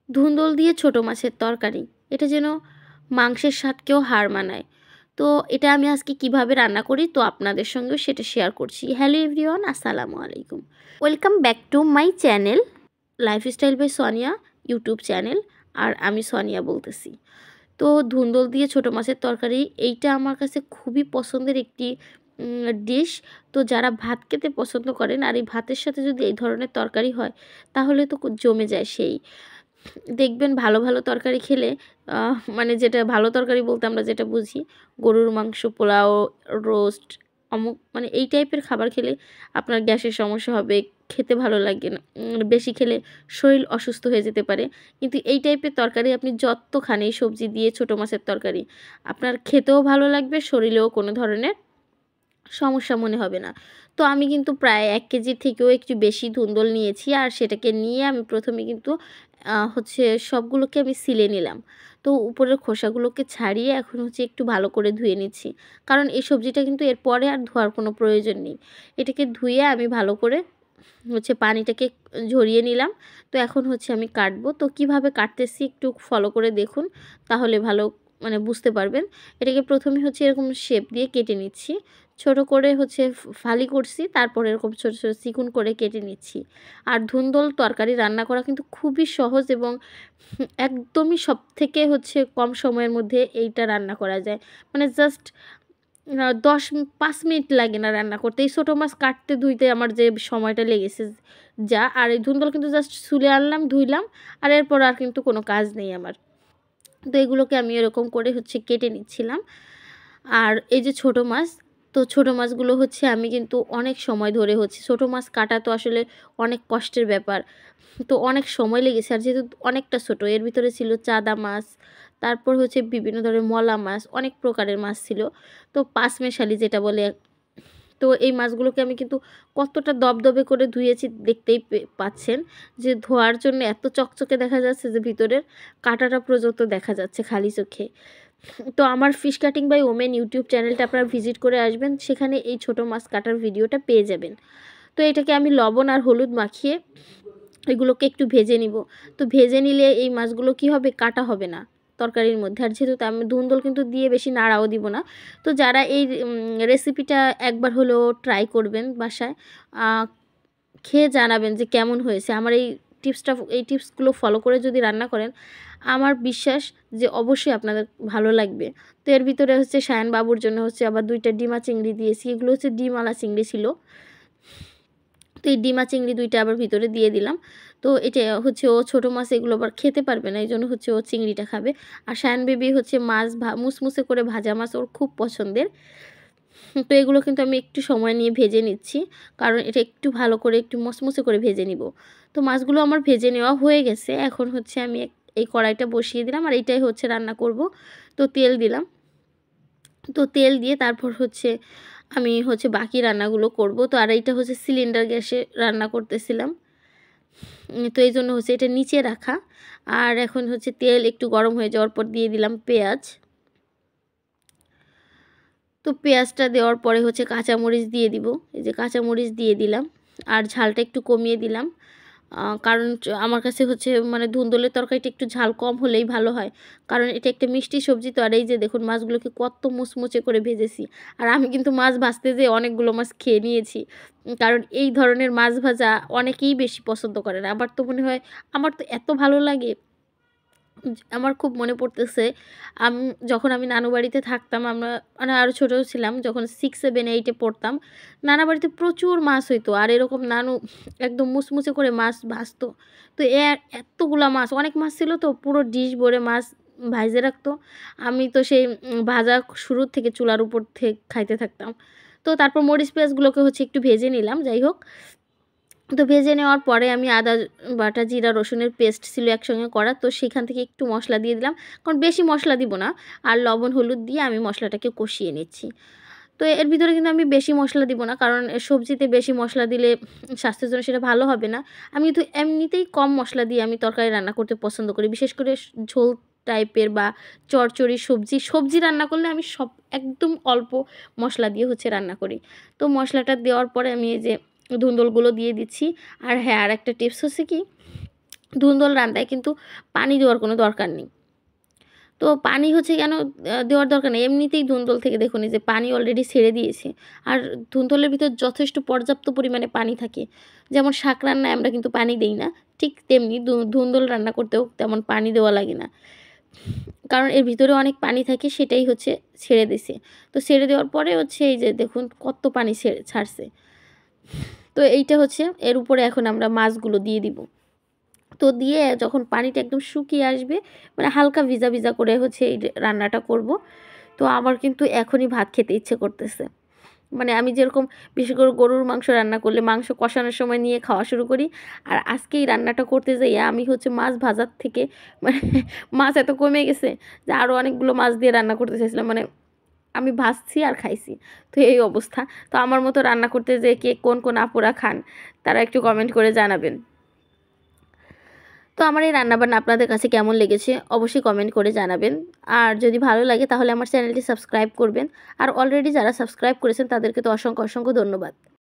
ধুন্দল দিয়ে ছোট মাছের তরকারি, এটা যেন মাংসের স্বাদকেও হার মানায়। তো এটা আমি আজকে কিভাবে রান্না করি তো আপনাদের সঙ্গেও সেটা শেয়ার করছি। হ্যালো এভরিওয়ান, আসসালামু আলাইকুম, welcome back to my channel lifestyle by Sonia YouTube channel. আর আমি সোনিয়া বলতেছি। তো ধুন্দল দিয়ে ছোট মাছের তরকারি, এইটা আমার কাছে খুবই পছন্দের একটি ডিশ। তো যারা ভাত খেতে পছন্দ করেন আর এই ভাতের সাথে যদি এই ধরনের তরকারি হয় তাহলে তো জমে যায় সেই। দেখবেন ভালো ভালো তরকারি খেলে, মানে যেটা ভালো তরকারি বলতে আমরা যেটা বুঝি, গরুর মাংস, পোলাও, রোস্ট, অমুক, মানে এই টাইপের খাবার খেলে আপনার গ্যাসের সমস্যা হবে, খেতে ভালো লাগে না, বেশি খেলে শরীর অসুস্থ হয়ে যেতে পারে। কিন্তু এই টাইপের তরকারি আপনি যত খান, এই সবজি দিয়ে ছোটো মাছের তরকারি, আপনার খেতেও ভালো লাগবে, শরীরেও কোনো ধরনের সমস্যা মনে হবে না। তো আমি কিন্তু প্রায় 1 কেজির থেকেও একটু বেশি ধুন্দল নিয়েছি। আর সেটাকে নিয়ে আমি প্রথমে কিন্তু হচ্ছে সবগুলোকে আমি ছিলে নিলাম। তো উপরের খোসাগুলোকে ছাড়িয়ে এখন হচ্ছে একটু ভালো করে ধুয়ে নিচ্ছি। কারণ এই সবজিটা কিন্তু এরপরে আর ধোয়ার কোনো প্রয়োজন নেই। এটাকে ধুয়ে আমি ভালো করে হচ্ছে পানিটাকে ঝরিয়ে নিলাম। তো এখন হচ্ছে আমি কাটবো। তো কিভাবে কাটতেছি একটু ফলো করে দেখুন, তাহলে ভালো মানে বুঝতে পারবেন। এটাকে প্রথমে হচ্ছে এরকম শেপ দিয়ে কেটে নিচ্ছি। ছোট করে হচ্ছে ফালি করছি, তারপর এরকম ছোট ছোট চিকুন করে কেটে নিচ্ছি। আর ধুন্দল তরকারি রান্না করা কিন্তু খুবই সহজ এবং একদমই সবথেকে হচ্ছে কম সময়ের মধ্যে এইটা রান্না করা যায়। মানে জাস্ট 5 মিনিট লাগে না রান্না করতে। এই ছোটো মাছ কাটতে ধুইতে আমার যে সময়টা লেগেছে যা, আর এই ধুন্দল কিন্তু জাস্ট ছুলে আনলাম, ধুইলাম, আর এরপর আর কিন্তু কোনো কাজ নেই আমার। তো এগুলোকে আমি এরকম করে হচ্ছে কেটে নিচ্ছিলাম। আর এই যে ছোটো মাছ, তো ছোটো মাছগুলো হচ্ছে আমি কিন্তু অনেক সময় ধরে হচ্ছে, ছোটো মাছ কাটা তো আসলে অনেক কষ্টের ব্যাপার। তো অনেক সময় লেগেছে। আর যেহেতু অনেকটা ছোটো, এর ভিতরে ছিল চাদা মাছ, তারপর হচ্ছে বিভিন্ন ধরনের মলা মাছ, অনেক প্রকারের মাছ ছিল। তো পাঁচমেশালি যেটা বলে, তো এই মাছগুলোকে আমি কিন্তু কতটা দবদবে করে ধুয়েছি দেখতেই পাচ্ছেন, যে ধোয়ার জন্য এত চকচকে দেখা যাচ্ছে যে ভিতরের কাঁটাটা পর্যন্ত দেখা যাচ্ছে খালি চোখে। তো আমার fish cutting by women YouTube চ্যানেলটা আপনারা ভিজিট করে আসবেন, সেখানে এই ছোটো মাছ কাটার ভিডিওটা পেয়ে যাবেন। তো এটাকে আমি লবণ আর হলুদ মাখিয়ে এগুলোকে একটু ভেজে নিব। তো ভেজে নিলে এই মাছগুলো কি হবে, কাটা হবে না তরকারির মধ্যে। আর যেহেতু আমি ধুন্দল কিন্তু দিয়ে বেশি নাড়াও দিব না। তো যারা এই রেসিপিটা একবার হলেও ট্রাই করবেন বাসায়, খেয়ে জানাবেন যে কেমন হয়েছে। আমার এই টিপসগুলো ফলো করে যদি রান্না করেন, আমার বিশ্বাস যে অবশ্যই আপনাদের ভালো লাগবে। তো এর ভিতরে হচ্ছে সায়ান বাবুর জন্য হচ্ছে আবার 2টা ডিমা চিংড়ি দিয়েছি। এগুলো হচ্ছে ডিমওয়ালা চিংড়ি ছিল। তো এই ডিমা চিংড়ি 2টা আবার ভিতরে দিয়ে দিলাম। তো এটা হচ্ছে ও ছোটো মাছ এগুলো আবার খেতে পারবে না, এই জন্য হচ্ছে ও চিংড়িটা খাবে। আর সায়ান বেবি হচ্ছে মাছ মুসমুসে করে ভাজা মাছ ওর খুব পছন্দের। তো এগুলো কিন্তু আমি একটু সময় নিয়ে ভেজে নিচ্ছি, কারণ এটা একটু ভালো করে একটু মচমচে করে ভেজে নিব। তো মাছগুলো আমার ভেজে নেওয়া হয়ে গেছে। এখন হচ্ছে আমি এই কড়াইটা বসিয়ে দিলাম, আর এইটাই হচ্ছে রান্না করব। তো তেল দিলাম। তো তেল দিয়ে তারপর হচ্ছে আমি হচ্ছে বাকি রান্নাগুলো করব। তো আর এইটা হচ্ছে সিলিন্ডার গ্যাসে রান্না করতেছিলাম। তো এই জন্য হচ্ছে এটা নিচে রাখা। আর এখন হচ্ছে তেল একটু গরম হয়ে যাওয়ার পর দিয়ে দিলাম পেঁয়াজ। তো পেঁয়াজটা দেওয়ার পরে হচ্ছে কাঁচামরিচ দিয়ে দিব। এই যে কাঁচামরিচ দিয়ে দিলাম। আর ঝালটা একটু কমিয়ে দিলাম, কারণ আমার কাছে হচ্ছে মানে ধুন্দলের তরকারিটা একটু ঝাল কম হলেই ভালো হয়, কারণ এটা একটা মিষ্টি সবজি। তো আর এই যে দেখুন মাছগুলোকে কত মুচমুচে করে ভেজেছি। আর আমি কিন্তু মাছ ভাজতে যেয়ে অনেকগুলো মাছ খেয়ে নিয়েছি, কারণ এই ধরনের মাছ ভাজা অনেকেই বেশি পছন্দ করে না। আমার তো মনে হয়, আমার তো এত ভালো লাগে। আমার খুব মনে পড়তেছে, যখন আমি নানু বাড়িতে থাকতাম, আমরা মানে আরও ছোটো ছিলাম, যখন 6, 7, 8-এ পড়তাম, নানা বাড়িতে প্রচুর মাছ হইতো। আর এরকম নানু একদম মুচমুচে করে মাছ ভাজতো। তো এতগুলা মাছ, অনেক মাছ ছিল, তো পুরো ডিশ ভরে মাছ ভাইজে রাখতো। আমি তো সেই ভাজা শুরুর থেকে চুলার উপর থেকে খাইতে থাকতাম। তো তারপর মরিচ পেঁয়াজগুলোকে হচ্ছে একটু ভেজে নিলাম, যাই হোক। তো ভেজে নেওয়ার পরে আমি আদা বাটা, জিরা, রসুনের পেস্ট ছিল একসঙ্গে করা, তো সেখান থেকে একটু মশলা দিয়ে দিলাম, কারণ বেশি মশলা দিব না। আর লবণ হলুদ দিয়ে আমি মশলাটাকে কষিয়ে নিচ্ছি। তো এর ভিতরে কিন্তু আমি বেশি মশলা দিব না, কারণ সবজিতে বেশি মশলা দিলে স্বাস্থ্যের জন্য সেটা ভালো হবে না। আমি কিন্তু এমনিতেই কম মশলা দিয়ে আমি তরকারি রান্না করতে পছন্দ করি, বিশেষ করে ঝোল টাইপের বা চচ্চড়ি সবজি রান্না করলে আমি একদম অল্প মশলা দিয়ে হচ্ছে রান্না করি। তো মশলাটা দেওয়ার পরে আমি এই যে ধুন্দলগুলো দিয়ে দিচ্ছি। আর হ্যাঁ, আর একটা টিপস হচ্ছে কি, ধুন্দল রান্নায় কিন্তু পানি দেওয়ার কোনো দরকার নেই। তো পানি হচ্ছে কেন দেওয়ার দরকার নেই, এমনিতেই ধুন্দল থেকে দেখুন এই যে পানি অলরেডি ছেড়ে দিয়েছে। আর ধুন্দলের ভিতর যথেষ্ট পর্যাপ্ত পরিমাণে পানি থাকে। যেমন শাক রান্নায় আমরা কিন্তু পানি দেই না, ঠিক তেমনি ধুন্দল রান্না করতেও তেমন পানি দেওয়া লাগে না। কারণ এর ভিতরে অনেক পানি থাকে, সেটাই হচ্ছে ছেড়ে দিছে। তো ছেড়ে দেওয়ার পরে হচ্ছে এই যে দেখুন কত পানি ছাড়ছে। তো এইটা হচ্ছে এর উপরে এখন আমরা মাছগুলো দিয়ে দিব। তো দিয়ে যখন পানিটা একদম শুকিয়ে আসবে, মানে হালকা ভিজা ভিজা করে হচ্ছে এই রান্নাটা করব। তো আমার কিন্তু এখনই ভাত খেতে ইচ্ছে করতেছে। মানে আমি যেরকম বিশেষ করে গরুর মাংস রান্না করলে মাংস কষানোর সময় নিয়ে খাওয়া শুরু করি, আর আজকে এই রান্নাটা করতে যাইয়া আমি হচ্ছে মাছ ভাজার থেকে মানে মাছ এত কমে গেছে যে আরও অনেকগুলো মাছ দিয়ে রান্না করতে চাইছিলাম। মানে আমি ভাজছি আর খাইছি, তো এই অবস্থা। তো আমার মতো রান্না করতে যেয়ে কে কোন কোন আপুরা খান তারা একটু কমেন্ট করে জানাবেন। তো আমার এই রান্নাবান্না আপনাদের কাছে কেমন লেগেছে অবশ্যই কমেন্ট করে জানাবেন। আর যদি ভালো লাগে তাহলে আমার চ্যানেলটি সাবস্ক্রাইব করবেন। আর অলরেডি যারা সাবস্ক্রাইব করেছেন তাদেরকে তো অসংখ্য অসংখ্য ধন্যবাদ।